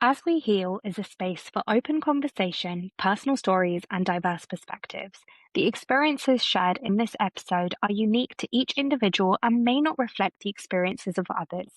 As We Heal is a space for open conversation, personal stories, and diverse perspectives. The experiences shared in this episode are unique to each individual and may not reflect the experiences of others.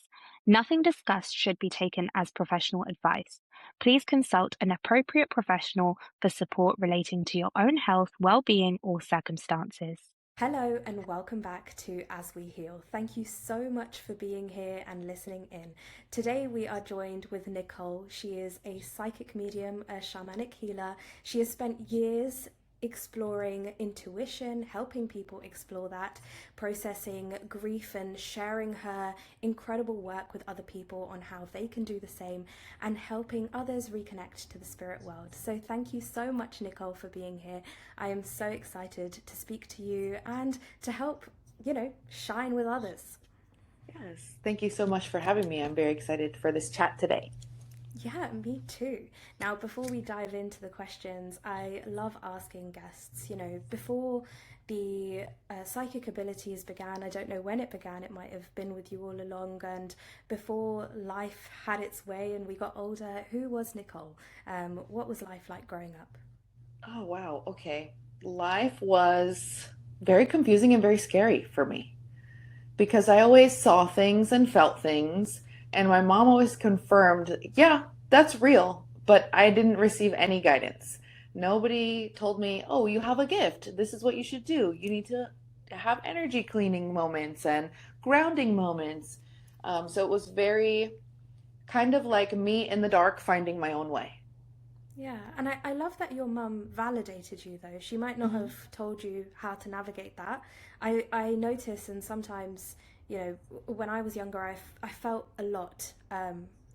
Nothing discussed should be taken as professional advice. Please consult an appropriate professional for support relating to your own health, well-being, or circumstances. Hello and welcome back to As We Heal. Thank you so much for being here and listening in. Today we are joined with Nicole. She is a psychic medium, a shamanic healer. She has spent years exploring intuition, helping people explore that, processing grief and sharing her incredible work with other people on how they can do the same and helping others reconnect to the spirit world. So thank you so much, Nicole, for being here. I am so excited to speak to you and to help, shine with others. Yes, thank you so much for having me. I'm very excited for this chat today. Yeah, me too. Now, before we dive into the questions, I love asking guests, before the psychic abilities began, I don't know when it began, it might have been with you all along, and before life had its way and we got older, who was Nicole? What was life like growing up? Oh, wow. Okay. Life was very confusing and very scary for me because I always saw things and felt things, and my mom always confirmed, yeah, that's real, but I didn't receive any guidance. Nobody told me, oh, you have a gift. This is what you should do. You need to have energy cleaning moments and grounding moments. So it was very kind of like me in the dark finding my own way. Yeah, and I love that your mum validated you though. She might not Hmm. have told you how to navigate that. I notice, and sometimes, when I was younger, I felt a lot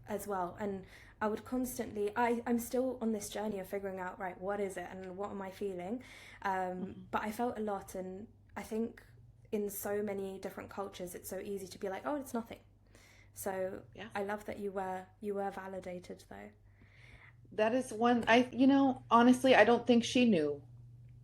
as well. And I would constantly, I'm still on this journey of figuring out, right, what is it and what am I feeling? Hmm. But I felt a lot, and I think in so many different cultures, it's so easy to be like, oh, it's nothing. So Yeah. I love that you were validated though. That is one honestly, I don't think she knew.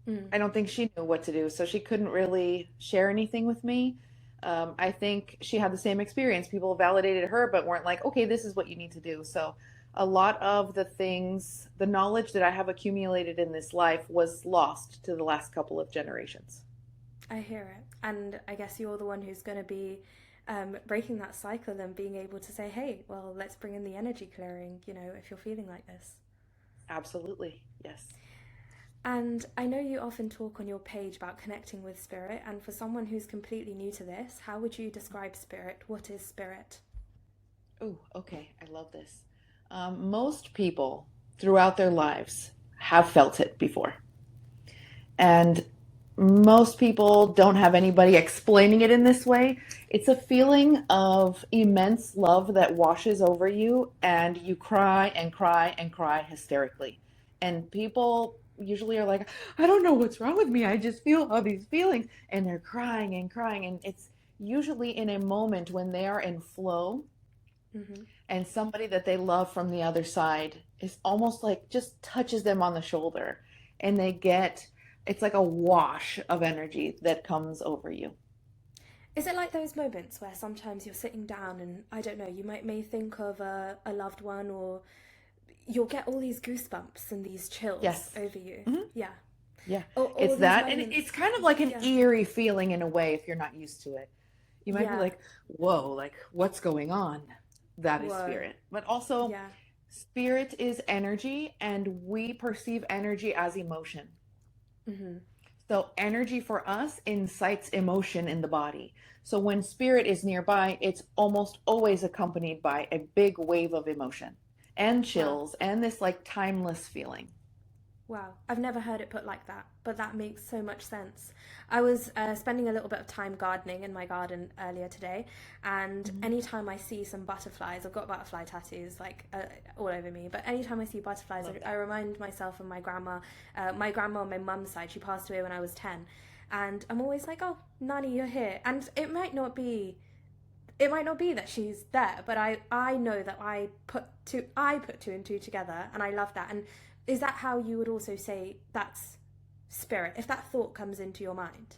Mm. I don't think she knew what to do, so she couldn't really share anything with me. I think she had the same experience. People validated her, but weren't like, okay, this is what you need to do. So a lot of the things, the knowledge that I have accumulated in this life was lost to the last couple of generations. I hear it. And I guess you're the one who's going to be breaking that cycle and being able to say, hey, well, let's bring in the energy clearing, if you're feeling like this. Absolutely. Yes. And I know you often talk on your page about connecting with spirit. And for someone who's completely new to this, how would you describe spirit? What is spirit? Oh, okay. I love this. Most people throughout their lives have felt it before. And most people don't have anybody explaining it in this way. It's a feeling of immense love that washes over you, and you cry and cry and cry hysterically. And people usually are like, I don't know what's wrong with me. I just feel all these feelings. And they're crying and crying. And it's usually in a moment when they are in flow, Mm-hmm. and somebody that they love from the other side is almost like just touches them on the shoulder, and they get, it's like a wash of energy that comes over you. Is it like those moments where sometimes you're sitting down and I don't know, you may think of a loved one, or you'll get all these goosebumps and these chills Yes. over you? Hmm. Yeah. Yeah. All It's these that, and it's moments. kind of like an Yeah. eerie feeling in a way if you're not used to it. You might be Yeah. like, whoa, like what's going on? That is Whoa. spirit. But also, Yeah. spirit is energy, and we perceive energy as emotion. Hmm. So energy for us incites emotion in the body. So when spirit is nearby, it's almost always accompanied by a big wave of emotion and Wow. chills and this like timeless feeling. Wow. I've never heard it put like that, but that makes so much sense. I was spending a little bit of time gardening in my garden earlier today, and Mhm. anytime I see some butterflies, I've got butterfly tattoos like all over me, but anytime I see butterflies, Love I that. remind myself of my grandma. My grandma on my mum's side, she passed away when I was 10. And I'm always like, oh, Nani, you're here. And it might not be that she's there, but I know that I put two and two together, and I love that. And is that how you would also say that's spirit? If that thought comes into your mind.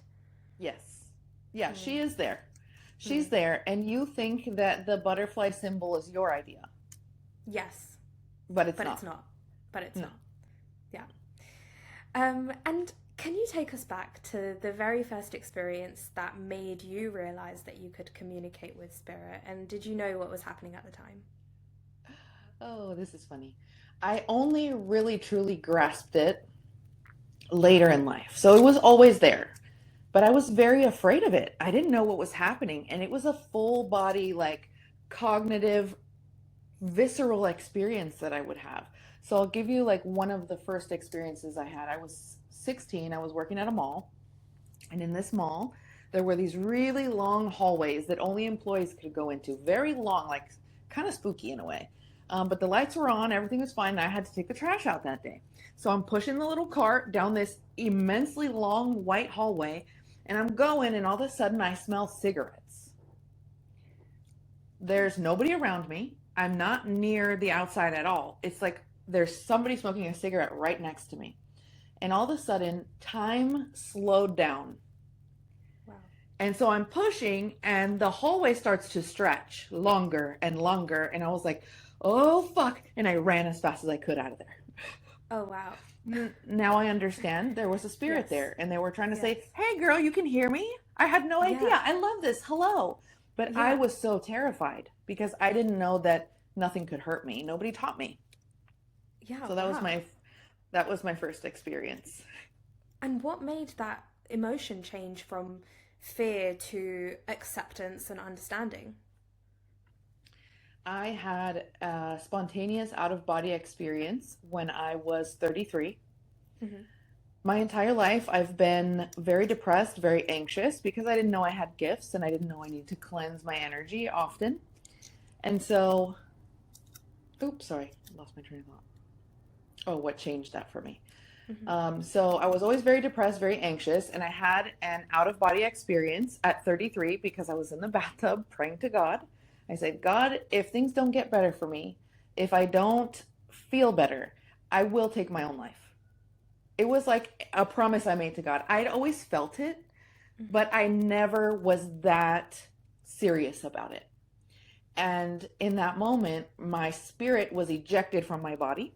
Yes. Yeah, Mm. she is there. Mm. She's there. And you think that the butterfly symbol is your idea. Yes. but it's but it's not. not. But it's No. not. Yeah. And can you take us back to the very first experience that made you realize that you could communicate with spirit? And did you know what was happening at the time? Oh, this is funny. I only really truly grasped it later in life. So it was always there, but I was very afraid of it. I didn't know what was happening. And it was a full body, like cognitive, visceral experience that I would have. So I'll give you like one of the first experiences I had. I was 16, I was working at a mall. And in this mall, there were these really long hallways that only employees could go into. Very long, like kind of spooky in a way. But the lights were on, everything was fine, and I had to take the trash out that day. So I'm pushing the little cart down this immensely long white hallway, and I'm going, and all of a sudden I smell cigarettes. There's nobody around me. I'm not near the outside at all. It's like there's somebody smoking a cigarette right next to me. And all of a sudden, time slowed down. Wow. And so I'm pushing, and the hallway starts to stretch longer and longer. And I was like, oh, fuck. And I ran as fast as I could out of there. Oh, wow. Now I understand there was a spirit Yes. there, and they were trying to Yes. say, hey, girl, you can hear me? I had no idea. Yeah. I love this. Hello. But I Yeah. was so terrified because I didn't know that nothing could hurt me. Nobody taught me. Yeah. So Wow. that was my first experience. And what made that emotion change from fear to acceptance and understanding? I had a spontaneous out of body experience when I was 33. Hmm. My entire life, I've been very depressed, very anxious because I didn't know I had gifts and I didn't know I needed to cleanse my energy often. And so, oops, sorry, I lost my train of thought. Oh, what changed that for me? Hmm. So I was always very depressed, very anxious, and I had an out of body experience at 33 because I was in the bathtub praying to God. I said, God, if things don't get better for me, if I don't feel better, I will take my own life. It was like a promise I made to God. I'd always felt it, Hmm. but I never was that serious about it. And in that moment, my spirit was ejected from my body.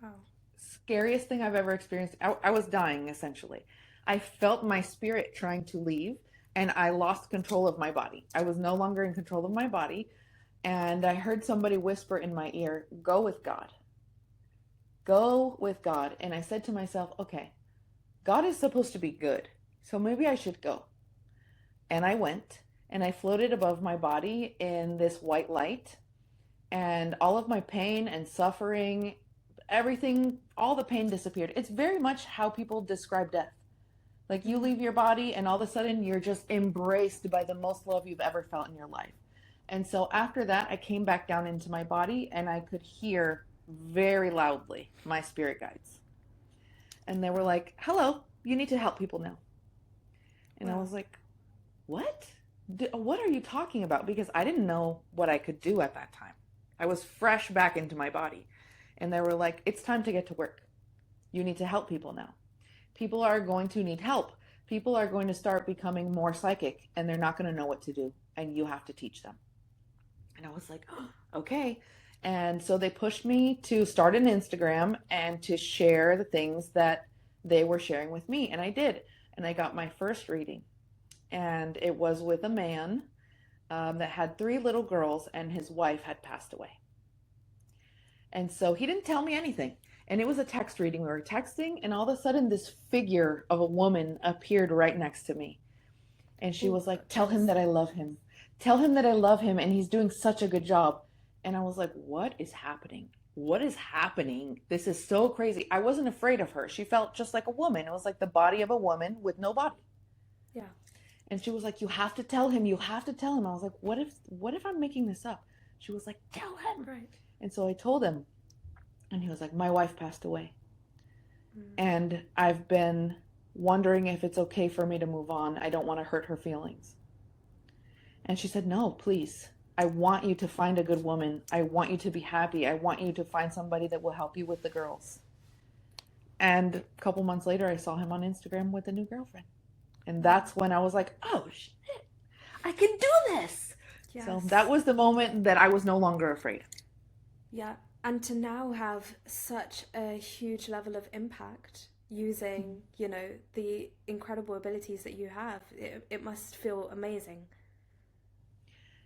Wow. Scariest thing I've ever experienced. I was dying essentially. I felt my spirit trying to leave and I lost control of my body. I was no longer in control of my body. And I heard somebody whisper in my ear, go with God. Go with God. And I said to myself, okay, God is supposed to be good. So maybe I should go. And I went and I floated above my body in this white light. And all of my pain and suffering, everything, all the pain disappeared. It's very much how people describe death. Like you Hmm. leave your body and all of a sudden you're just embraced by the most love you've ever felt in your life. And so after that, I came back down into my body and I could hear very loudly my spirit guides. And they were Wow. like, hello, you need to help people now. And I Wow. was like, what? What are you talking about? Because I didn't know what I could do at that time. I was fresh back into my body. And they were like, it's time to get to work. You need to help people now. People are going to need help. People are going to start becoming more psychic and they're not going to know what to do. And you have to teach them. And I was like, oh, okay. And so they pushed me to start an Instagram and to share the things that they were sharing with me. And I did. And I got my first reading. And it was with a man that had three little girls, and his wife had passed away. And so he didn't tell me anything. And it was a text reading. We were texting, and all of a sudden, this figure of a woman appeared right next to me. And she Oh, was like, got tell him chills. that I love him. Tell him that I love him, and he's doing such a good job. And I was like, what is happening? What is happening? This is so crazy. I wasn't afraid of her. She felt just like a woman. It was like the body of a woman with no body. Yeah. And she was like, you have to tell him. You have to tell him. I was like, what if I'm making this up? She was like, tell him. Right. And so I told him. And he was like, my wife passed away. Mm. And I've been wondering if it's okay for me to move on. I don't want to hurt her feelings. And she said, no, please. I want you to find a good woman. I want you to be happy. I want you to find somebody that will help you with the girls. And a couple months later, I saw him on Instagram with a new girlfriend. And Wow. that's when I was like, oh, shit, I can do this. So Yes. that was the moment that I was no longer afraid. Yeah. and to now have such a huge level of impact using, the incredible abilities that you have, it must feel amazing.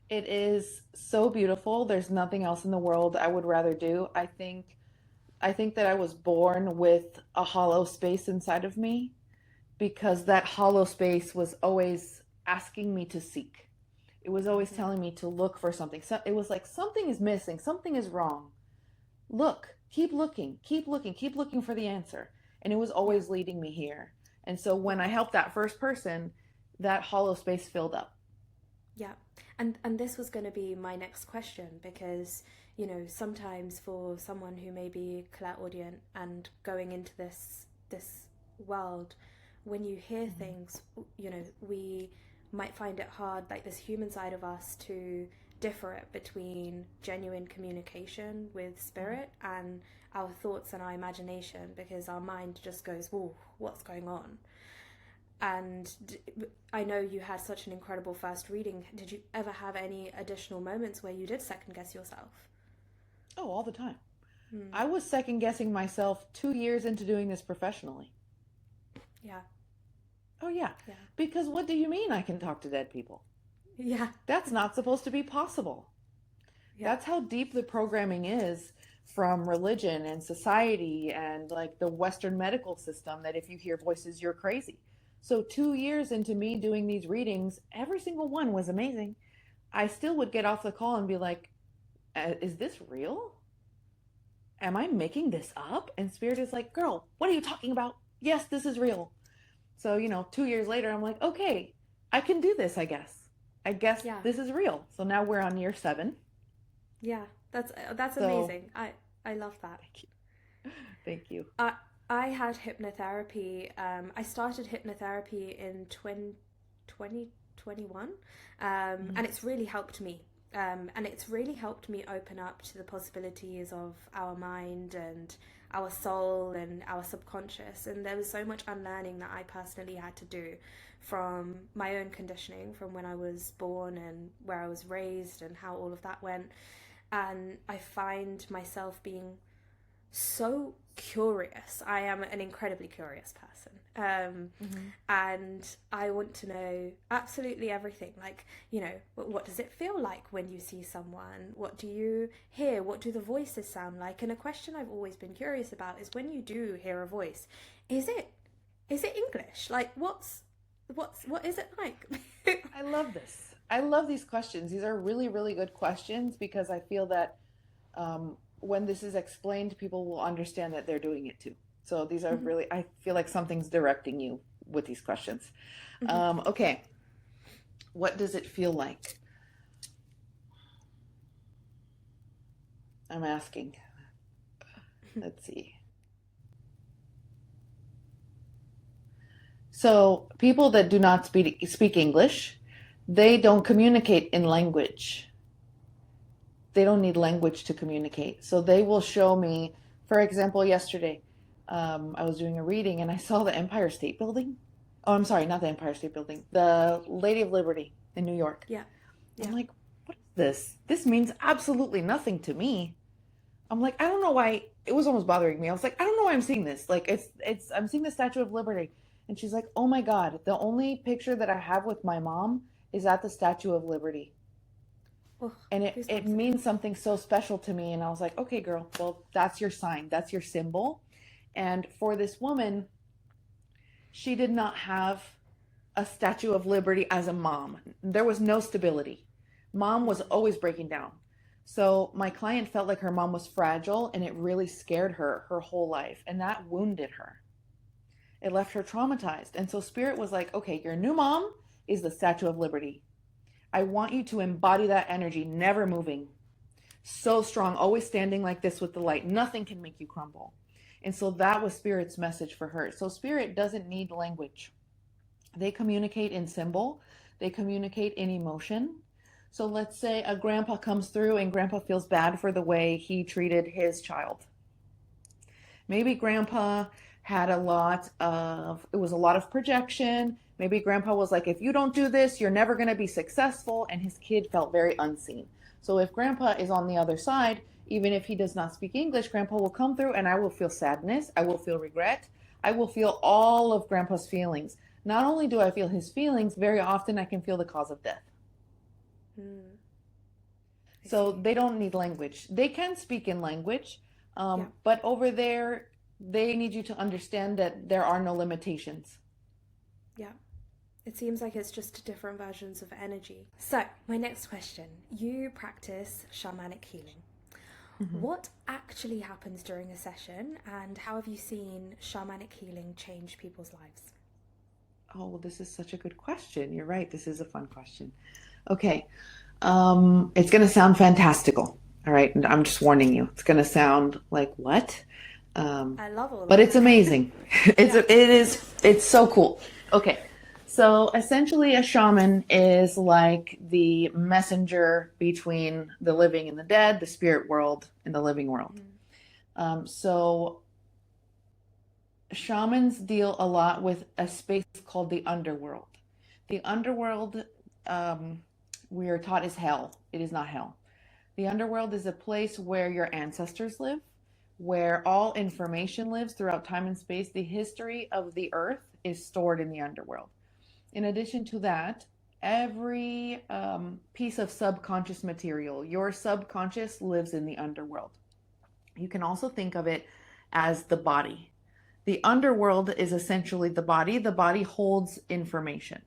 It is so beautiful. There's nothing else in the world I would rather do. I think that I was born with a hollow space inside of me because that hollow space was always asking me to seek. It was always Hmm. telling me to look for something. So it was like something is missing, something is wrong. Look, keep looking, keep looking, keep looking for the answer. And it was Yeah, always leading me here. And so when yeah, I helped that first person, that hollow space filled up. yeah. And this was going to be my next question because, sometimes for someone who may be clairaudient and going into this world, when you hear Mhm. things, we might find it hard, like this human side of us, to differ it between genuine communication with Mhm. spirit and our thoughts and our imagination because our mind just goes, "Whoa, what's going on?" And I know you had such an incredible first reading. Did you ever have any additional moments where you did second guess yourself? Oh, all the time. Hmm. I was second guessing myself 2 years into doing this professionally. Yeah, Oh, yeah. yeah, Because what do you mean I can talk to dead people? yeah, That's not supposed to be possible. yeah, That's how deep the programming is from religion and society and like the Western medical system that if you hear voices, you're crazy. So, 2 years into me doing these readings, every single one was amazing. I still would get off the call and be like, is this real? Am I making this up? And Spirit is like, girl, what are you talking about? Yes, this is real. So, 2 years later, I'm like, okay, I can do this, I guess. I guess yeah, this is real. So now we're on year 7. yeah. That's So, amazing. I love that. thank you. Thank you. I I had hypnotherapy. I started hypnotherapy in 2021, Mhm. and it's really helped me. And it's really helped me open up to the possibilities of our mind and our soul and our subconscious. And there was so much unlearning that I personally had to do from my own conditioning, from when I was born and where I was raised and how all of that went. And I find myself being so curious. I am an incredibly curious person. Mhm. And I want to know absolutely everything. Like, what does it feel like when you see someone? What do you hear? What do the voices sound like? And a question I've always been curious about is when you do hear a voice, is it is it English? Like what is it like? I love this. I love these questions. These are really, really good questions because I feel that when this is explained, people will understand that they're doing it too. So these are Mhm, really, I feel like something's directing you with these questions. mhm. Okay, what does it feel like? I'm asking. Let's see. So people that do not speak English, they don't communicate in language. They don't need language to communicate. So they will show me, for example, yesterday, I was doing a reading and I saw the Empire State Building. Oh, I'm sorry, not the Empire State Building, the Lady of Liberty in New York. Yeah. I'm Yeah. like, what is this? This means absolutely nothing to me. I'm like, I don't know why. It was almost bothering me. I was like, I don't know why I'm seeing this. Like, I'm seeing the Statue of Liberty. And she's like, oh my God, the only picture that I have with my mom is at the Statue of Liberty. Oh, And it goosebumps again. means something so special to me. And I was like, okay, girl, well, that's your sign, that's your symbol. And for this woman, she did not have a Statue of Liberty as a mom. There was no stability. Mom was Mm. always breaking down. So my client felt like her mom was fragile and it really scared her whole life. And that wounded her. It left her traumatized. And so Spirit was like, okay, your new mom is the Statue of Liberty. I want you to embody that energy, never moving, so strong, always standing like this with the light. Nothing can make you crumble. And so that was Spirit's message for her. So Spirit doesn't need language. They communicate in symbol, they communicate in emotion. So let's say a grandpa comes through and grandpa feels bad for the way he treated his child. Maybe grandpa had it was a lot of projection. Maybe grandpa was like, if you don't do this, you're never going to be successful. And his kid felt very unseen. So if grandpa is on the other side Even if he does not speak English, Grandpa will come through and I will feel sadness. I will feel regret. I will feel all of Grandpa's feelings. Not only do I feel his feelings, very often I can feel the cause of death. Mm, I So see. they don't need language. They can speak in language, Yeah. but over there, they need you to understand that there are no limitations. Yeah. It seems like it's just different versions of energy. So, my next question. You practice shamanic healing. Mhm. What actually happens during a session, and how have you seen shamanic healing change people's lives? Oh, well, this is such a good question. You're right. This is a fun question. Okay. It's going to sound fantastical. All right. And I'm just warning you. It's going to sound like what? Um, I love all but of it's it. amazing. Yeah. It's so cool. Okay. So essentially, a shaman is like the messenger between the living and the dead, the spirit world and the living world. Mm, So shamans deal a lot with a space called the underworld. The underworld, um, we are taught, is hell. It is not hell. The underworld is a place where your ancestors live, where all information lives throughout time and space. The history of the earth is stored in the underworld. In addition to that, every piece of subconscious material, your subconscious lives in the underworld. You can also think of it as the body. The underworld is essentially the body. The body holds information.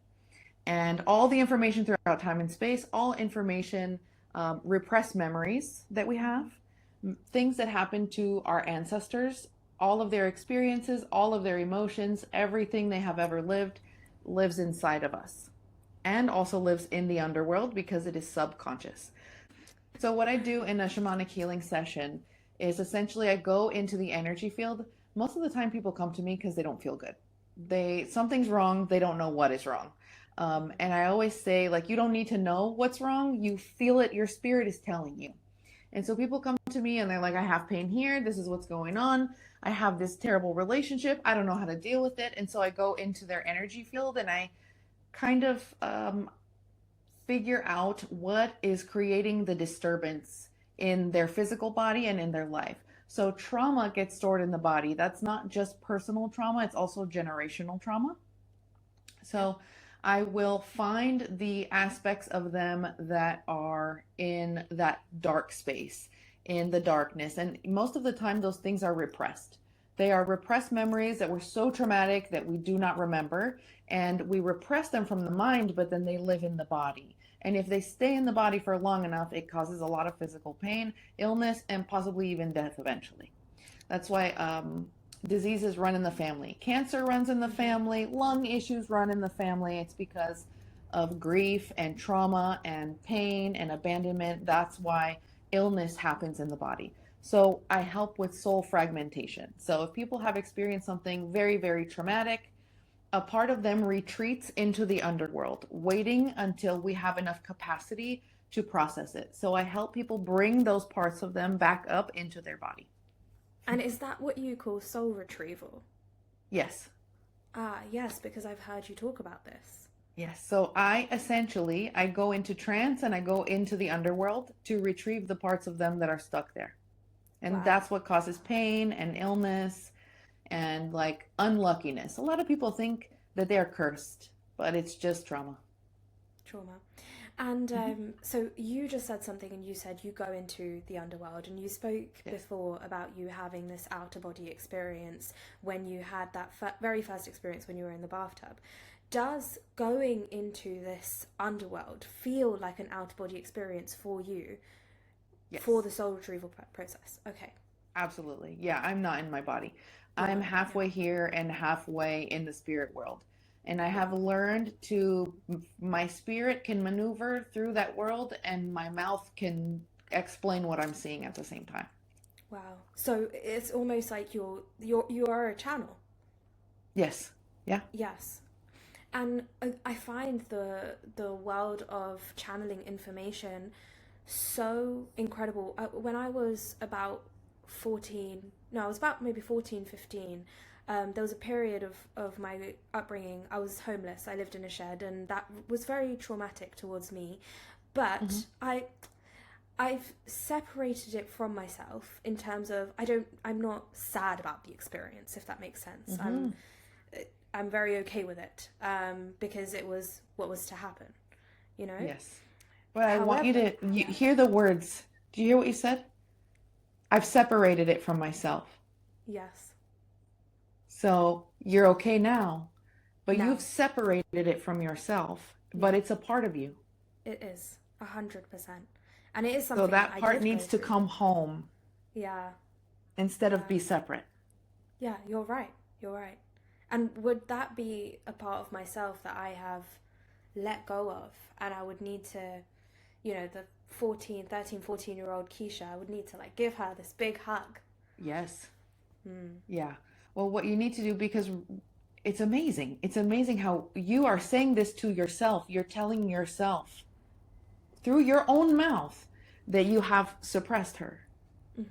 And all the information throughout time and space, all information, repressed memories that we have, things that happened to our ancestors, all of their experiences, all of their emotions, everything they have ever lived lives inside of us and also lives in the underworld because it is subconscious. So, what I do in a shamanic healing session is essentially I go into the energy field. Most of the time, people come to me because they don't feel good. Something's wrong. They don't know what is wrong. And I always say, like, you don't need to know what's wrong. You feel it. Your spirit is telling you. And so people come to me and they're like, I have pain here. This is what's going on. I have this terrible relationship. I don't know how to deal with it. And so I go into their energy field and I kind of figure out what is creating the disturbance in their physical body and in their life. So trauma gets stored in the body. That's not just personal trauma, it's also generational trauma. Yeah. So I will find the aspects of them that are in that dark space, in the darkness. And most of the time, those things are repressed. They are repressed memories that were so traumatic that we do not remember. And we repress them from the mind, but then they live in the body. And if they stay in the body for long enough, it causes a lot of physical pain, illness, and possibly even death eventually. That's why diseases run in the family. Cancer runs in the Mm-hmm. family. Lung issues run in the family. It's because of grief and trauma and pain and abandonment. That's why illness happens in the body. So I help with soul fragmentation. So if people have experienced something very, very traumatic, a part of them retreats into the underworld, waiting until we have enough capacity to process it. So I help people bring those parts of them back up into their body. And is that what you call soul retrieval? Yes. Ah, yes, because I've heard you talk about this. Yes. So I go into trance and I go into the underworld to retrieve the parts of them that are stuck there. And Wow. that's what causes pain and illness and like unluckiness. A lot of people think that they're cursed, but it's just trauma. Trauma. And Hmm. so you just said something, and you said you go into the underworld, and you spoke Yes. before about you having this outer body experience when you had that very first experience when you were in the bathtub. Does going into this underworld feel like an outer body experience for you for Yes. the soul retrieval process? Okay. Absolutely. Yeah, I'm not in my body. You're I'm not. Yeah. halfway here and halfway in the spirit world. And I have Wow. learned to, my spirit can maneuver through that world and my mouth can explain what I'm seeing at the same time. Wow. So it's almost like you are a channel. Yes. Yeah. Yes. And I find the world of channeling information so incredible. When I was about 14, no, I was about maybe 14, 15. There was a period of my upbringing. I was homeless. I lived in a shed, and that was very traumatic towards me. Hmm. But I've separated it from myself in terms of I'm not sad about the experience, if that makes sense. Mm-hmm. I'm very okay with it, because it was what was to happen, you know? Yes. But I want you However, to hear the words. Do you hear what you said? I've separated it from myself. yes, So you're okay now, but you've now, separated it from yourself, yeah, but it's a part of you. it is 100%. And it is So something that that I part did go needs to through. come home Yeah, instead of yeah, be separate. yeah, you're right, you're right. And would that be a part of myself that I have let go of? And I would need to, the 14 year old Keisha, I would need to like give her this big hug. Yes. Mm. Yeah. Well, what you need to do, because it's amazing. It's amazing how you are saying this to yourself. You're telling yourself through your own mouth that you have suppressed her. Hmm.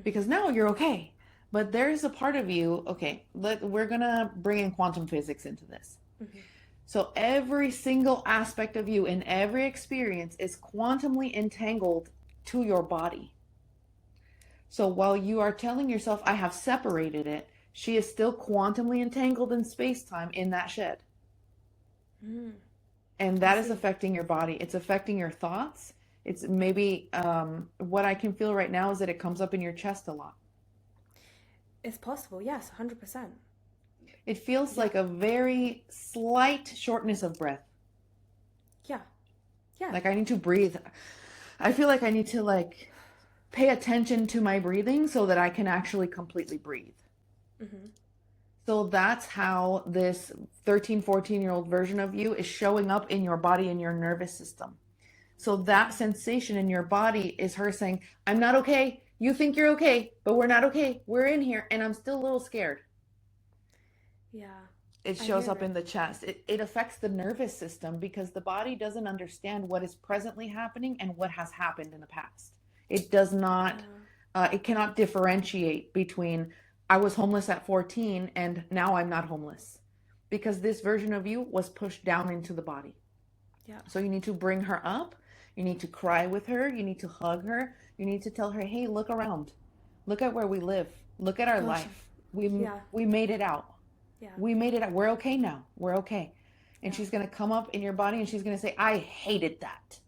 Because now you're okay. But there is a part of you, okay, we're gonna bring in quantum physics into this. Hmm. So every single aspect of you in every experience is quantumly entangled to your body. So while you are telling yourself, I have separated it, she is still quantumly entangled in space-time in that shed. Mm. And I that is see. affecting your body. It's affecting your thoughts. It's maybe what I can feel right now is that it comes up in your chest a lot. It's possible, yes, 100%. It feels Yeah, like a very slight shortness of breath. yeah, yeah. Like I need to breathe. I feel like I need to like pay attention to my breathing so that I can actually completely breathe. Hmm. So that's how this 13, 14-year-old version of you is showing up in your body and your nervous system. So that sensation in your body is her saying, I'm not okay. You think you're okay, but we're not okay. We're in here and I'm still a little scared. Yeah, It I shows hear up it. in the chest. It affects the nervous system because the body doesn't understand what is presently happening and what has happened in the past. It does not, Yeah, it cannot differentiate between I was homeless at 14 and now I'm not homeless because this version of you was pushed down into the body. yeah. So you need to bring her up. You need to cry with her. You need to hug her. You need to tell her, hey, look around. Look at where we live. Look at our Gosh, life. We, yeah, we made it out. yeah, We made it out. We're okay now. We're okay. And yeah. she's going to come up in your body and she's going to say, I hated that.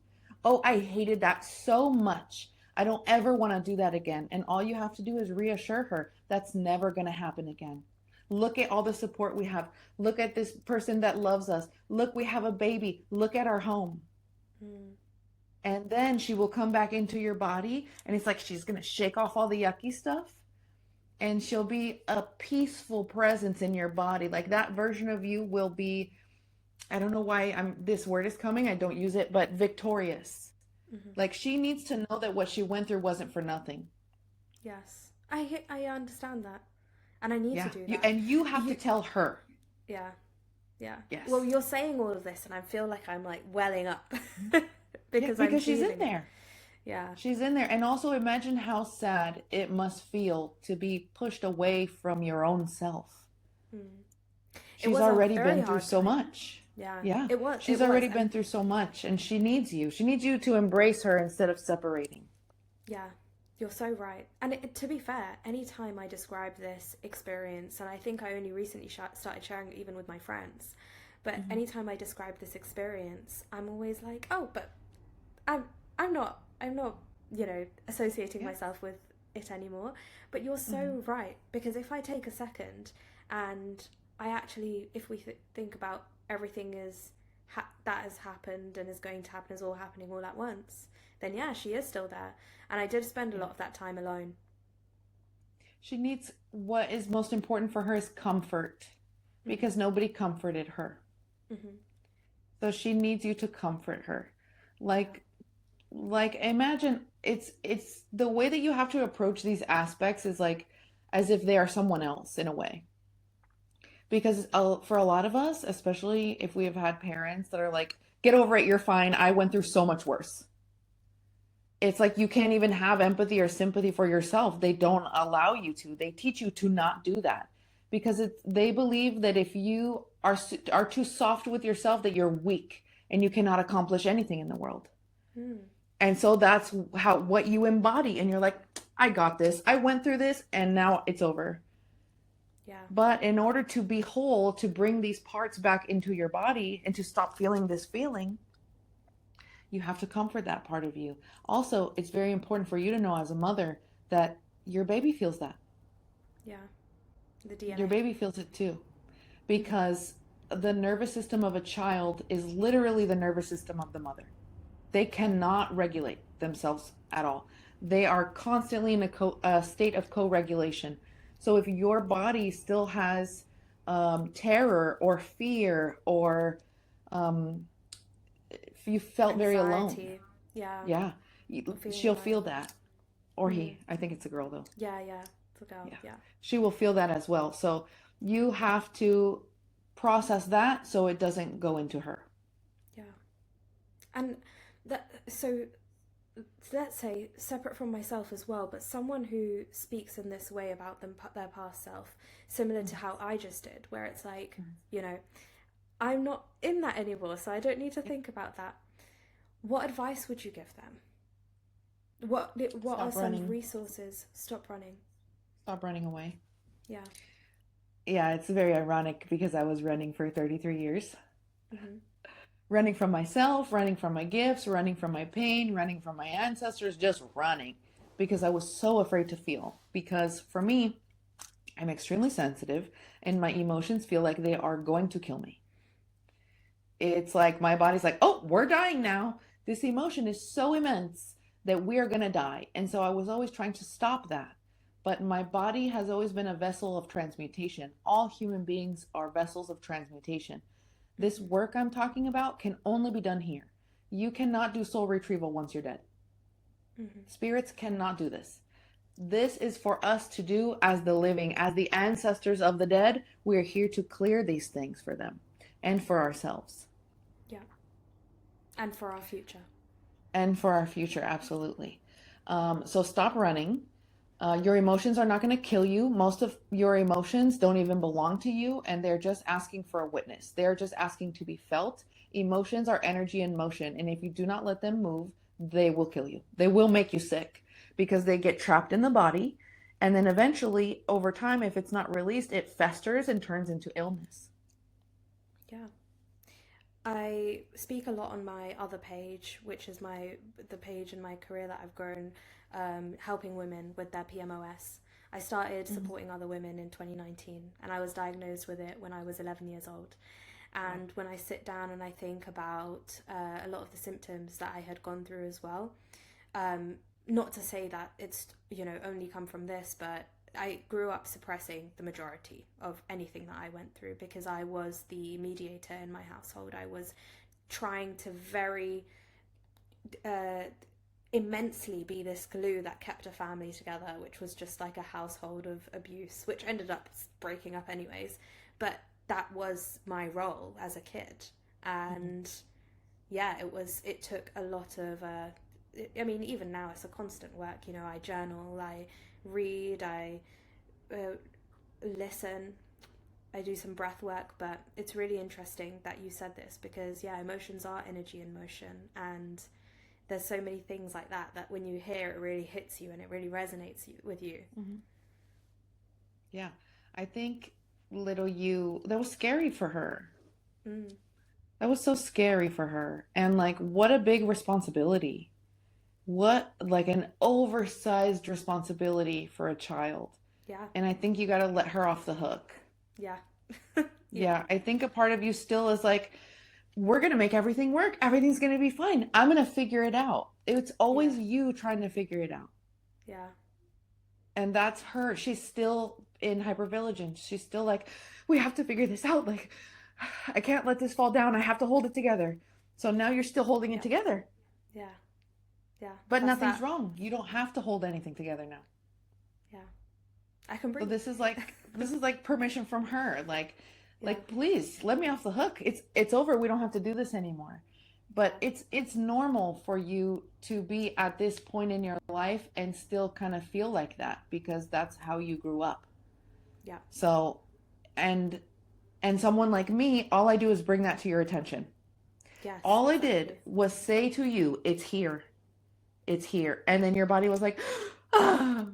Oh, I hated that so much. I don't ever want to do that again. And all you have to do is reassure her that's never going to happen again. Look at all the support we have. Look at this person that loves us. Look, we have a baby. Look at our home. Mm. And then she will come back into your body and it's like she's going to shake off all the yucky stuff and she'll be a peaceful presence in your body. Like that version of you will be, I don't know why this word is coming, I don't use it, but victorious. Hmm. Like she needs to know that what she went through wasn't for nothing. Yes, I understand that, and I need to Yeah. do You that. and you have to You, tell her. yeah, yeah. Well, Yes. you're saying all of this, and I feel like I'm like welling up Yeah, because I'm because she's in feeling it. there. Yeah. She's in there. And also imagine how sad it must feel to be pushed away from your own self. Mm. It She's was a already very been through hard so time. much. Yeah, Yeah. it was. She's It was, already been and through so much and she needs you. She needs you to embrace her instead of separating. yeah, you're so right. And to be fair, anytime I describe this experience, and I think I only recently started sharing it even with my friends, but Hmm. anytime I describe this experience, I'm always like, oh, but I'm I'm not associating Yeah. myself with it anymore. But you're Hmm. so right, because if I take a second and I actually, if we think about everything that has happened and is going to happen, is all happening all at once, then yeah, she is still there. And I did spend a Yeah. lot of that time alone. She needs what is most important for her is comfort Mhm. because nobody comforted her. Mhm. So she needs you to comfort her. Yeah. Like imagine it's the way that you have to approach these aspects is like as if they are someone else in a way. Because for a lot of us, especially if we have had parents that are like, get over it, you're fine. I went through so much worse. It's like you can't even have empathy or sympathy for yourself. They don't allow you to. They teach you to not do that because they believe that if you are too soft with yourself, that you're weak and you cannot accomplish anything in the world. Mm. And so that's what you embody. And you're like, I got this. I went through this and now it's over. Yeah. But in order to be whole, to bring these parts back into your body and to stop feeling this feeling, you have to comfort that part of you. Also, it's very important for you to know as a mother that your baby feels that. Yeah. The DNA. Your baby feels it too. Because the nervous system of a child is literally the nervous system of the mother. They cannot regulate themselves at all. They are constantly in a state of co-regulation. So if your body still has terror or fear, or if you felt very alone, Anxiety. Yeah. yeah, she'll alone. feel that. Or he. I think it's a girl though. Yeah, it's a girl. Yeah. Yeah. She will feel that as well. So you have to process that so it doesn't go into her. Yeah. And so let's say, separate from myself as well, but someone who speaks in this way about their past self, similar to how I just did, where it's like, I'm not in that anymore, so I don't need to think about that. What advice would you give them? What are some resources? Stop running. Stop running away. Yeah. Yeah, it's very ironic because I was running for 33 years. Mm-hmm. Running from myself, running from my gifts, running from my pain, running from my ancestors, just running because I was so afraid to feel. Because for me, I'm extremely sensitive and my emotions feel like they are going to kill me. It's like my body's like, oh, we're dying now. This emotion is so immense that we are going to die. And so I was always trying to stop that. But my body has always been a vessel of transmutation. All human beings are vessels of transmutation. This work I'm talking about can only be done here. You cannot do soul retrieval once you're dead. Mm-hmm. Spirits cannot do this. This is for us to do as the living, as the ancestors of the dead. We are here to clear these things for them and for ourselves. Yeah. And for our future. And for our future, absolutely. So stop running. Your emotions are not going to kill you. Most of your emotions don't even belong to you, and they're just asking for a witness. They're just asking to be felt. Emotions are energy in motion, and if you do not let them move, they will kill you. They will make you sick because they get trapped in the body, and then eventually, over time, if it's not released, it festers and turns into illness. Yeah. I speak a lot on my other page, which is the page in my career that I've grown, helping women with their PMOS. I started supporting other women in 2019, and I was diagnosed with it when I was 11 years old. And when I sit down and I think about a lot of the symptoms that I had gone through as well, not to say that it's only come from this, but I grew up suppressing the majority of anything that I went through because I was the mediator in my household. I was trying to very immensely be this glue that kept a family together, which was just like a household of abuse, which ended up breaking up anyways. But that was my role as a kid. And yeah, it took a lot of, even now it's a constant work. I journal, I read, I listen, I do some breath work. But it's really interesting that you said this because emotions are energy in motion, and there's so many things like that when you hear it really hits you and it really resonates with you. Mm-hmm. Yeah, I think little you, that was scary for her. That was so scary for her. And like, what a big responsibility. What, like an oversized responsibility for a child. Yeah. And I think you got to let her off the hook. Yeah. Yeah. I think a part of you still is like, we're going to make everything work. Everything's going to be fine. I'm going to figure it out. It's always you trying to figure it out. Yeah. And that's her. She's still in hypervigilance. She's still like, we have to figure this out. Like, I can't let this fall down. I have to hold it together. So now you're still holding it together. Yeah. Yeah. But nothing's wrong. You don't have to hold anything together now. Yeah. I can breathe. So this is like permission from her. Like, please let me off the hook. It's over. We don't have to do this anymore. But it's normal for you to be at this point in your life and still kind of feel like that because that's how you grew up. Yeah. So, and someone like me, all I do is bring that to your attention. Yes. All I did was say to you, it's here. it's here. And then your body was like, ah,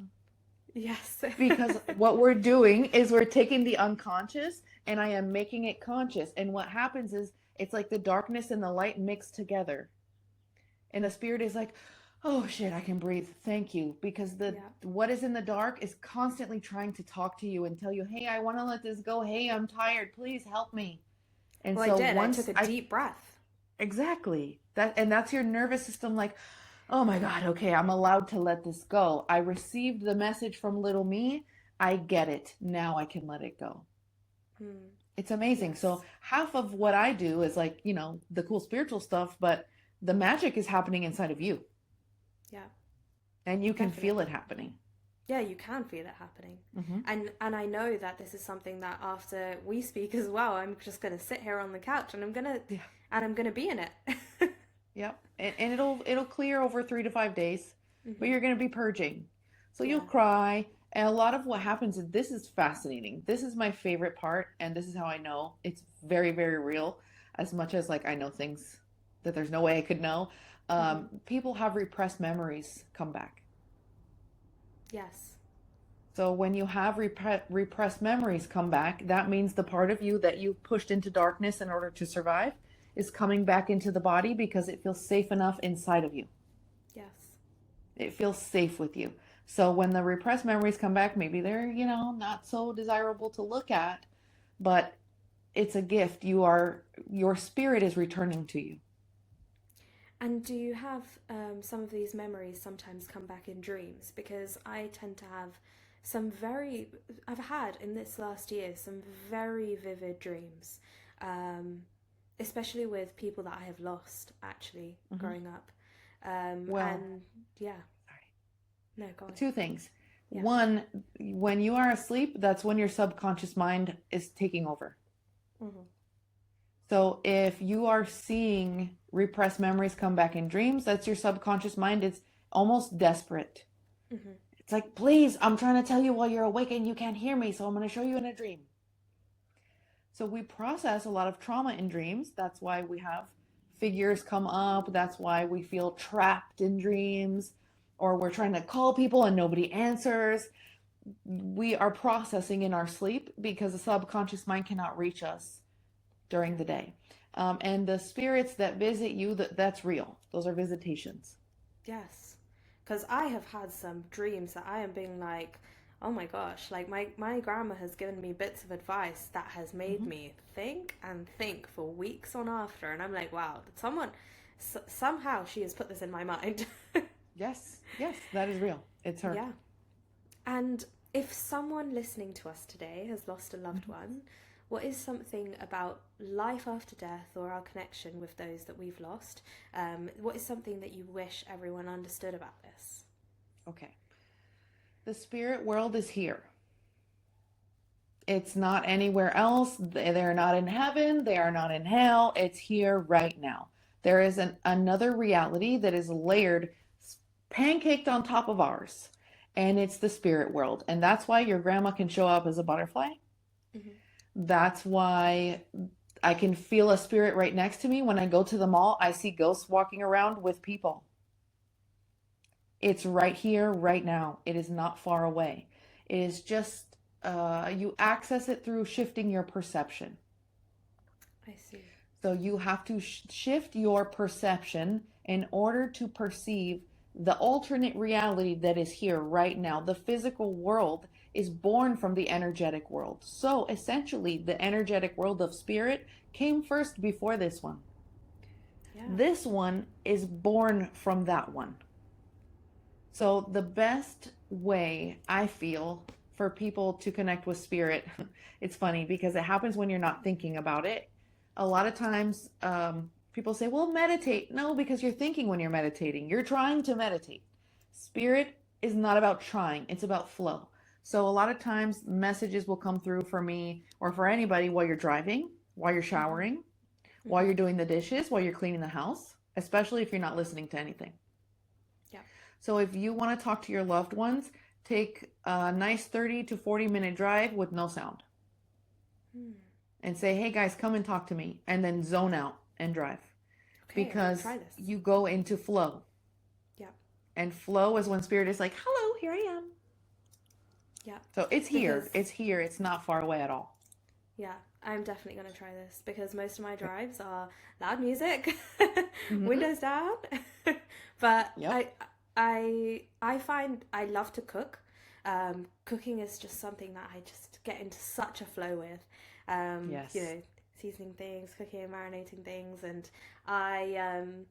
Yes. because what we're doing is we're taking the unconscious and I am making it conscious. And what happens is it's like the darkness and the light mixed together. And the spirit is like, oh shit, I can breathe. Thank you. Because Yeah. what is in the dark is constantly trying to talk to you and tell you, hey, I want to let this go. Hey, I'm tired. Please help me. And Well, I so did. I took once a I deep breath. exactly that, and that's your nervous system like, oh my God, okay, I'm allowed to let this go. I received the message from little me. I get it. Now I can let it go. Hmm. It's amazing. So Yes. half of what I do is like, the cool spiritual stuff, but the magic is happening inside of you Yeah, and you can feel it definitely. happening. Yeah, you can feel it happening. Hmm. And I know that this is something that after we speak as well, I'm just gonna sit here on the couch Yeah. and I'm gonna be in it. Yep. And it'll clear over 3 to 5 days, but Hmm. you're going to be purging. So you'll Yeah. cry. And a lot of what happens is this is fascinating. This is my favorite part, and this is how I know it's very, very real. As much as like I know things that there's no way I could know. Hmm. People have repressed memories come back. Yes. So when you have repressed memories come back, that means the part of you that you pushed into darkness in order to survive is coming back into the body because it feels safe enough inside of you. Yes. It feels safe with you. So when the repressed memories come back, maybe they're, not so desirable to look at, but it's a gift. Your spirit is returning to you. And do you have some of these memories sometimes come back in dreams? Because I tend to have I've had in this last year some very vivid dreams, um, especially with people that I have lost actually Hmm. growing up. Well, And yeah, sorry. no, go on. Two things. Yeah. One, when you are asleep, that's when your subconscious mind is taking over. Hmm. So if you are seeing repressed memories come back in dreams, that's your subconscious mind. It's almost desperate. Hmm. It's like, please, I'm trying to tell you while you're awake and you can't hear me, so I'm going to show you in a dream. So we process a lot of trauma in dreams. That's why we have figures come up. That's why we feel trapped in dreams, or we're trying to call people and nobody answers. We are processing in our sleep because the subconscious mind cannot reach us during Yeah. the day. And the spirits that visit you, that's real. Those are visitations. Yes. Because I have had some dreams that I am being like, oh my gosh, like my grandma has given me bits of advice that has made Hmm. me think and think for weeks on after. And I'm like, wow, did somehow she has put this in my mind. Yes, yes, that is real. It's her. Yeah. And if someone listening to us today has lost a loved Mhm. one, what is something about life after death or our connection with those that we've lost? What is something that you wish everyone understood about this? Okay. The spirit world is here. It's not anywhere else. They're not in heaven. They are not in hell. It's here right now. There is another reality that is layered, pancaked on top of ours, and it's the spirit world. And that's why your grandma can show up as a butterfly. Hmm. That's why I can feel a spirit right next to me. When I go to the mall, I see ghosts walking around with people. It's right here, right now. It is not far away. It is just you access it through shifting your perception. I see. So you have to shift your perception in order to perceive the alternate reality that is here right now. The physical world is born from the energetic world. So essentially, the energetic world of spirit came first before this one. Yeah. This one is born from that one. So the best way I feel for people to connect with spirit, it's funny because it happens when you're not thinking about it. A lot of times, people say, well, meditate. No, because you're thinking when you're meditating. You're trying to meditate. Spirit is not about trying, it's about flow. So a lot of times, messages will come through for me or for anybody while you're driving, while you're Hmm. showering, while Hmm. you're doing the dishes, while you're cleaning the house, especially if you're not listening to anything. Yeah. So if you want to talk to your loved ones, take a nice 30 to 40-minute drive with no sound Hmm. and say, hey guys, come and talk to me. And then zone out and drive Okay, I'm gonna because try this. you go into flow. Yeah. And flow is when spirit is like, hello, here I am. Yeah. So it's here. Because, It's here. It's not far away at all. yeah, I'm definitely going to try this because most of my drives are loud music, Mm-hmm. windows down. But Yep. I find I love to cook. Cooking is just something that I just get into such a flow with. You Yes. know, seasoning things, cooking, marinating things, and I um,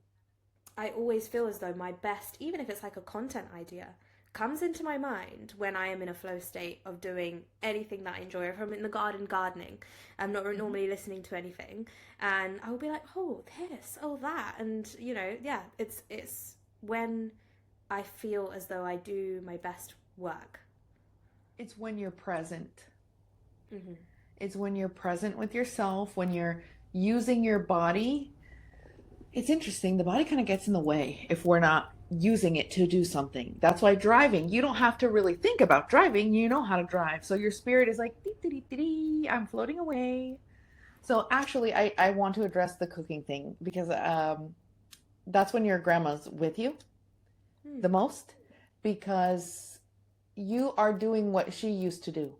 I always feel as though my best, even if it's like a content idea, comes into my mind when I am in a flow state of doing anything that I enjoy. If I'm in the garden gardening, I'm not Mm-hmm. normally listening to anything, and I'll be like, oh, this, oh, that, and yeah, it's when I feel as though I do my best work. It's when you're present. Hmm. It's when you're present with yourself, when you're using your body. It's interesting. The body kind of gets in the way if we're not using it to do something. That's why driving, you don't have to really think about driving. You know how to drive. So your spirit is like, dee, dee, dee, dee, dee, I'm floating away. So actually, I want to address the cooking thing because that's when your grandma's with you Mm, the most because you are doing what she used to do.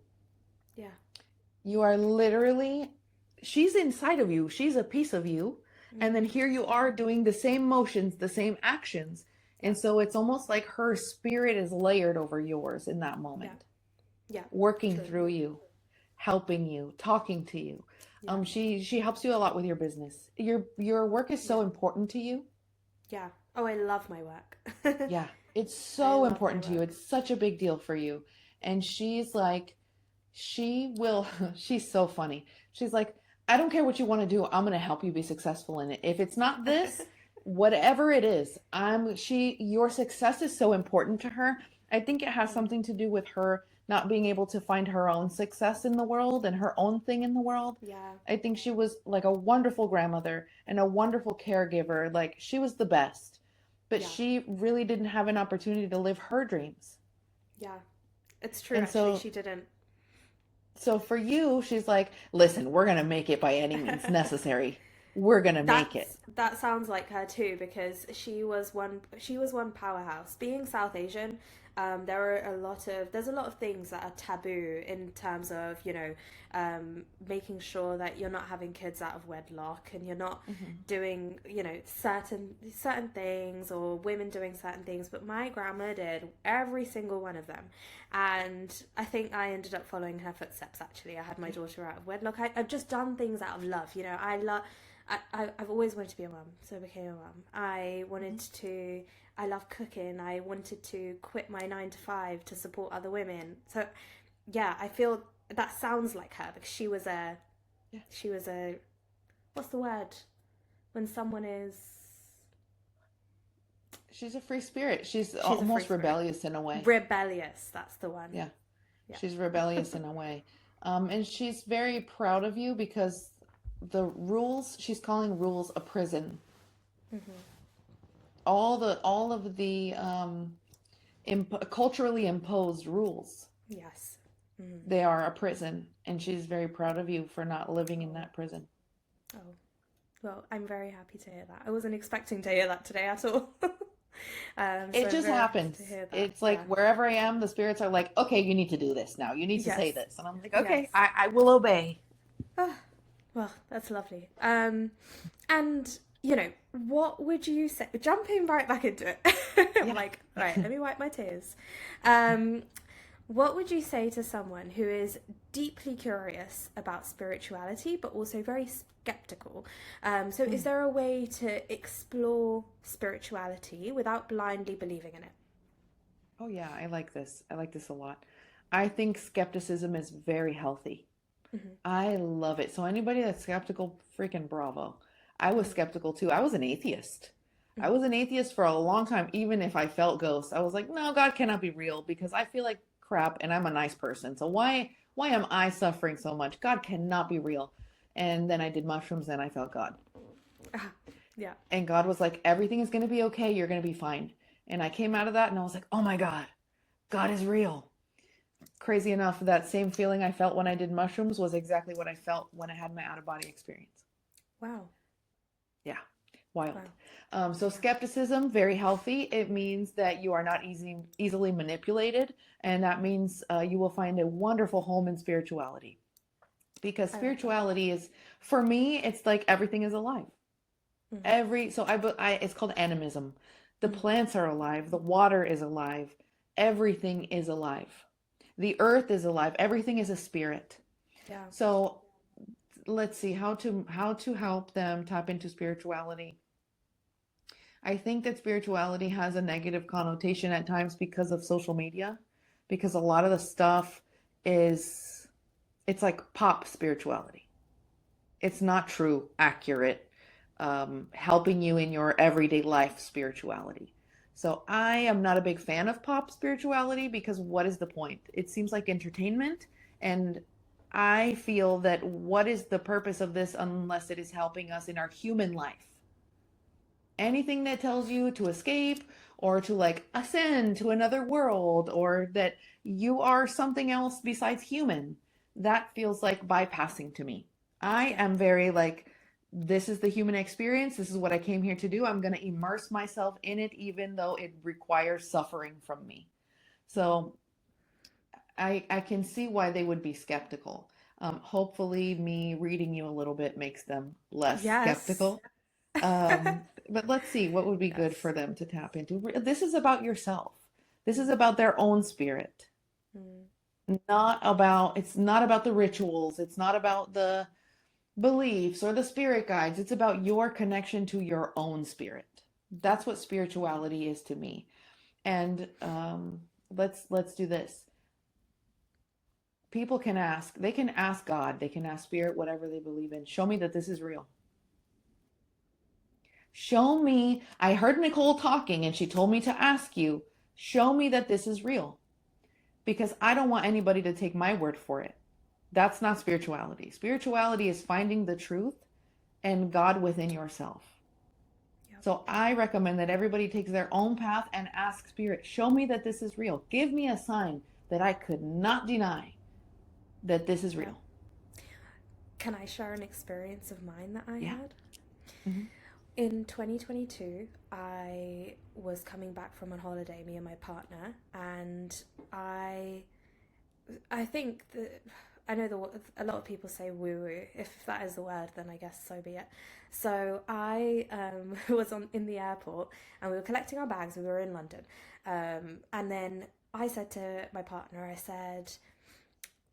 yeah. You are literally, she's inside of you, she's a piece of you. And then Hmm. here you are doing the same motions, the same actions. Yeah. And so it's almost like her spirit is layered over yours in that Yeah. moment, Yeah. working True. through you, helping you, talking to you. Yeah. She helps you a lot with your business. Your work is so Yeah. important to you. Yeah. Oh, I love my work. Yeah, it's I so love my important to you. work. It's such a big deal for you. And she's like, she will, she's so funny. She's like, I don't care what you want to do. I'm going to help you be successful in it. If it's not this, whatever it is, your success is so important to her. I think it has Mm, something to do with her not being able to find her own success in the world and her own thing in the world. yeah. I think she was like a wonderful grandmother and a wonderful caregiver. Like she was the best, but Yeah. she really didn't have an opportunity to live her dreams. Yeah. It's true, And actually. so She didn't. So for you, she's like, listen, we're going to make it by any means necessary. We're going to make it. That sounds like her too, because she was one powerhouse. Being South Asian, there's a lot of things that are taboo in terms of making sure that you're not having kids out of wedlock and you're not Hmm. doing certain things, or women doing certain things. But my grandma did every single one of them, and I think I ended up following her footsteps. Actually, I had my daughter out of wedlock. I've just done things out of love. I love. I've always wanted to be a mum, so I became a mum. I love cooking. I wanted to quit my 9 to 5 to support other women. So, yeah, I feel that sounds like her because Yeah. she was a, what's the word? When someone is, She's a free spirit. She's she's a free almost spirit. rebellious in a way. Rebellious, that's the one. Yeah. Yeah. She's rebellious in a way. And she's very proud of you because the rules, she's calling rules a prison. Hmm. All of the culturally imposed rules, Yes. Mm. they are a prison. And she's very proud of you for not living in Oh. that prison. Oh. Well, I'm very happy to hear that. I wasn't expecting to hear that today at all. So It I'm just very happy to happens. hear that. It's like Yeah. wherever I am, the spirits are like, okay, you need to do this now. You need to say Yes. this. And I'm like, Yes. okay, I will obey. Ah, well, that's lovely. And what would you say? Jumping right back into it. I'm Yeah. like, right, let me wipe my tears. Um, what would you say to someone who is deeply curious about spirituality, but also very skeptical? So, is Mm. there a way to explore spirituality without blindly believing in it? Oh, yeah, I like this. I like this a lot. I think skepticism is very healthy. Hmm. I love it. So anybody that's skeptical, freaking bravo. I was Hmm. skeptical too. I was an atheist. I Hmm. was an atheist for a long time, even if I felt ghosts. I was like, no, God cannot be real because I feel like crap and I'm a nice person. So why am I suffering so much? God cannot be real. And then I did mushrooms and I felt God. Ah, yeah. And God was like, everything is going to be okay. You're going to be fine. And I came out of that and I was like, oh my God, God is real. Crazy enough, that same feeling I felt when I did mushrooms was exactly what I felt when I had my out of body experience. Wow. Yeah. Wild. Wow. So Yeah. skepticism, very healthy. It means that you are not easily manipulated, and that means you will find a wonderful home in spirituality. Because I love that. spirituality is, for me, it's like everything is alive. Mm. It's called animism. The Mm. plants are alive, the water is alive, everything is alive. The earth is alive, everything is a spirit. Yeah. So let's see how to help them tap into spirituality. I think that spirituality has a negative connotation at times because of social media, because a lot of the stuff is, it's like pop spirituality. It's not true, accurate, helping you in your everyday life spirituality. So I am not a big fan of pop spirituality because what is the point? It seems like entertainment, and I feel that what is the purpose of this unless it is helping us in our human life? Anything that tells you to escape or to like ascend to another world or that you are something else besides human, that feels like bypassing to me. I Yeah. am very like, this is the human experience. This is what I came here to do. I'm going to immerse myself in it, even though it requires suffering from me. So I can see why they would be skeptical. Hopefully, me reading you a little bit makes them less Yes. skeptical. But let's see what would be good Yes. for them to tap into. This is about yourself. This is about their own spirit. Mm. It's not about the rituals. It's not about the beliefs or the spirit guides. It's about your connection to your own spirit. Yeah. That's what spirituality is to me. And let's do this. People can ask. They can ask God. They can ask spirit, whatever they believe in. Show me that this is real. Show me. I heard Nicole talking and she told me to ask you. Show me that this is real. Because I don't want anybody to take my word for it. That's not spirituality. Spirituality is finding the truth and God within yourself. Yep. So I recommend that everybody takes their own path and ask spirit, show me that this is real. Give me a sign that I could not deny that this is Yeah. real. Can I share an experience of mine that I Yeah. had? Mm-hmm. In 2022, I was coming back from a holiday, me and my partner, and I think that I know a lot of people say woo woo. If that is the word, then I guess so be it. So I was in the airport and we were collecting our bags. We were in London, and then I said to my partner, I said,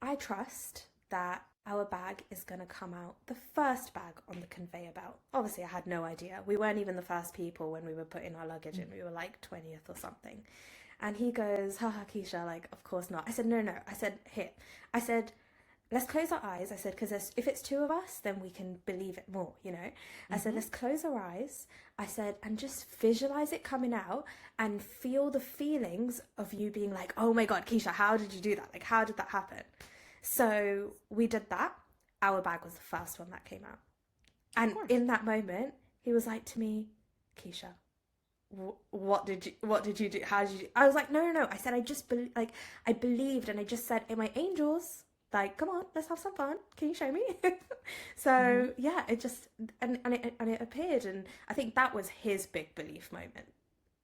I trust that our bag is going to come out the first bag on the conveyor belt. Obviously, I had no idea. We weren't even the first people when we were putting our luggage in. We were like 20th or something. And he goes, haha, Keisha, like, of course not. I said, no, no. I said, here. I said, let's close our eyes. I said, because if it's two of us, then we can believe it more, you know? I said, Mm-hmm. let's close our eyes. I said, and just visualize it coming out and feel the feelings of you being like, oh my God, Keisha, how did you do that? Like, how did that happen? So we did that. Our bag was the first one that came out. Of And course. in that moment, he was like to me, Keisha, what did you do? How did you do? I was like, no, no, no. I said, I believed, and I just said, am I angels? Like, come on, let's have some fun. Can you show me? Mm-hmm. So yeah, it just and it appeared, and I think that was his big belief moment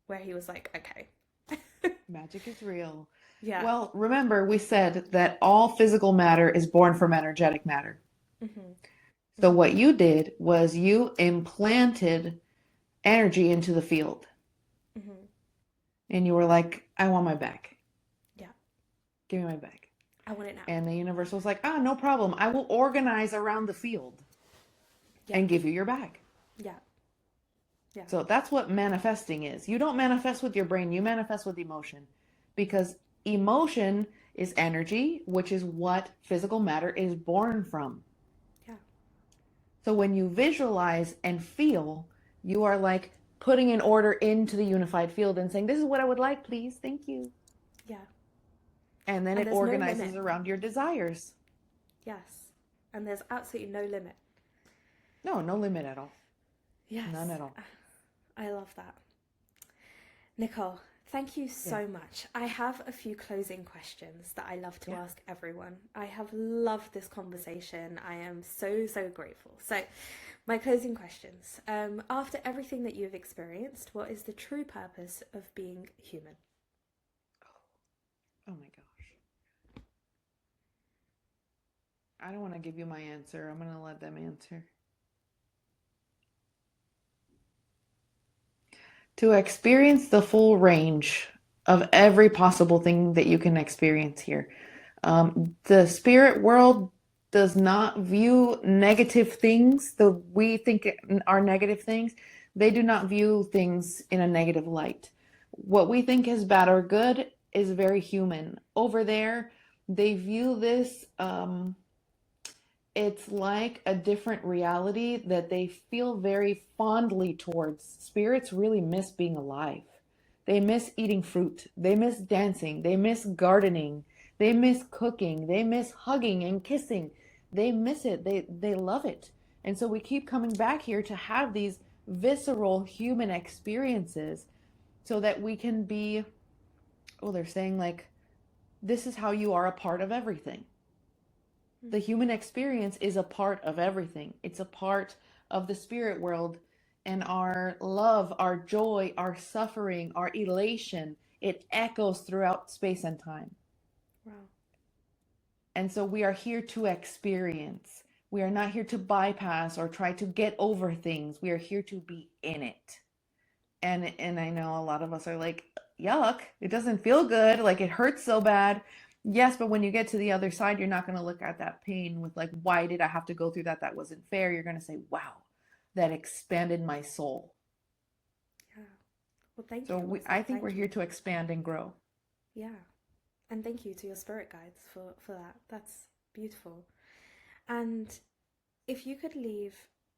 where he was like, okay, Magic is real. yeah, Well, remember, we said that all physical matter is born from energetic matter. hmm So hmm what you did was you implanted energy into the field. hmm And you were like, I want my bag. yeah, Give me my bag. I want it now. And the universe was like, ah, no problem. I will organize around the field Yeah, and give you your bag. yeah, yeah, So that's what manifesting is. You don't manifest with your brain, you manifest with emotion. Because emotion is energy, which is what physical matter is born from. yeah, So when you visualize and feel, you are like putting an order into the unified field and saying, this is what I would like, please. Thank you. yeah. And then And it there's no organizes limit. around your desires. Yes, and there's absolutely no limit. No, no limit at all. None Yes, at all. I love that. Nicole, Thank you Yeah. so much. I have a few closing questions that I love to Yeah. ask everyone. I have loved this conversation. I am so, so grateful. So, my closing questions. After everything that you've experienced, what is the true purpose of being human? Oh my gosh. I don't want to give you my answer. I'm going to let them answer. To experience the full range of every possible thing that you can experience here. The spirit world does not view negative things the we think are negative things. They do not view things in a negative light. What we think is bad or good is very human. Over there, they view this it's like a different reality that they feel very fondly towards. Spirits really miss being alive. They miss eating fruit. They miss dancing. They miss gardening. They miss cooking. They miss hugging and kissing. They miss it. They love it. And so we keep coming back here to have these visceral human experiences so that we can be, well, they're saying like, this is how you are a part of everything. The human experience is a part of everything. It's a part of the spirit world, and our love, our joy, our suffering, our elation, it echoes throughout space and time. Wow. And so we are here to experience. We are not here to bypass or try to get over things. We are here to be in it. And I know a lot of us are like, yuck, it doesn't feel good, like it hurts so bad. Yes, but when you get to the other side, you're not going to look at that pain with like, why did I have to go through that? That wasn't fair. You're going to say, wow, that expanded my soul. Yeah. Well, thank So you. I want to say I think we're thank you here to for that. expand and grow. Yeah. And thank you to your spirit guides for that. That's beautiful. And if you could leave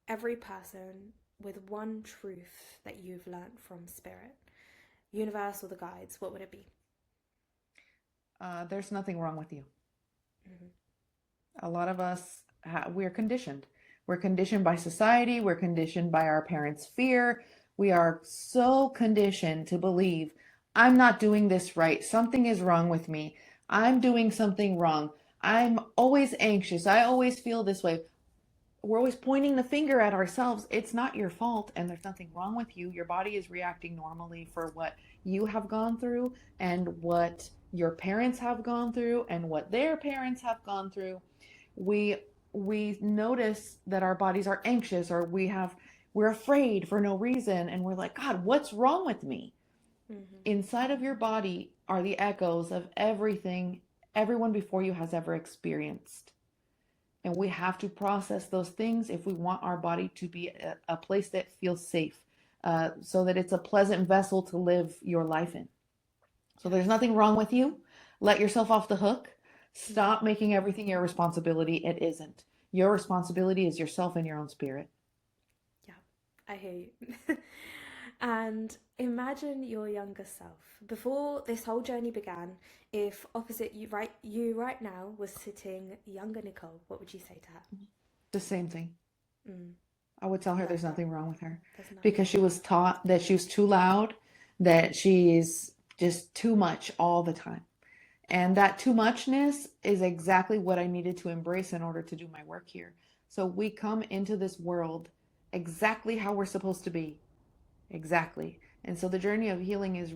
every person with one truth that you've learned from spirit, universe, or the guides, what would it be? There's nothing wrong with you. Mm-hmm. A lot of us, we're conditioned. We're conditioned by society. We're conditioned by our parents' fear. We are so conditioned to believe, I'm not doing this right. Something is wrong with me. I'm doing something wrong. I'm always anxious. I always feel this way. We're always pointing the finger at ourselves. It's not your fault, and there's nothing wrong with you. Your body is reacting normally for what you have gone through and what your parents have gone through and what their parents have gone through. We notice that our bodies are anxious or we're afraid for no reason, and we're like, God, what's wrong with me? Mm-hmm. Inside of your body are the echoes of everything everyone before you has ever experienced. And we have to process those things if we want our body to be a place that feels safe, so that it's a pleasant vessel to live your life in. So there's Yes. nothing wrong with you. Let yourself off the hook. Mm-hmm. Stop making everything your responsibility. It isn't. Your responsibility is yourself and your own spirit. Yeah, I hear you. And imagine your younger self before this whole journey began. If opposite you right now was sitting younger Nicole, what would you say to her? The same thing. Mm, I would tell her love there's that. nothing wrong with her There's nothing because wrong she with was taught that she was too loud, that she's just too much all the time. And that too muchness is exactly what I needed to embrace in order to do my work here. So we come into this world exactly how we're supposed to be. Exactly. And so the journey of healing is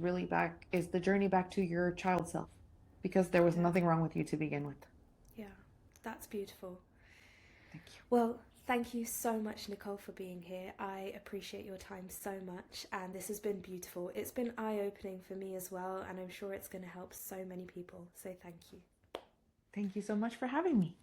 the journey back to your child self because there was her. Yeah, nothing wrong with you to begin with. yeah, that's beautiful. Thank you. Well, thank you so much, Nicole, for being here. I appreciate your time so much, and this has been beautiful. It's been eye-opening for me as well, and I'm sure it's going to help so many people. So thank you. Thank you so much for having me.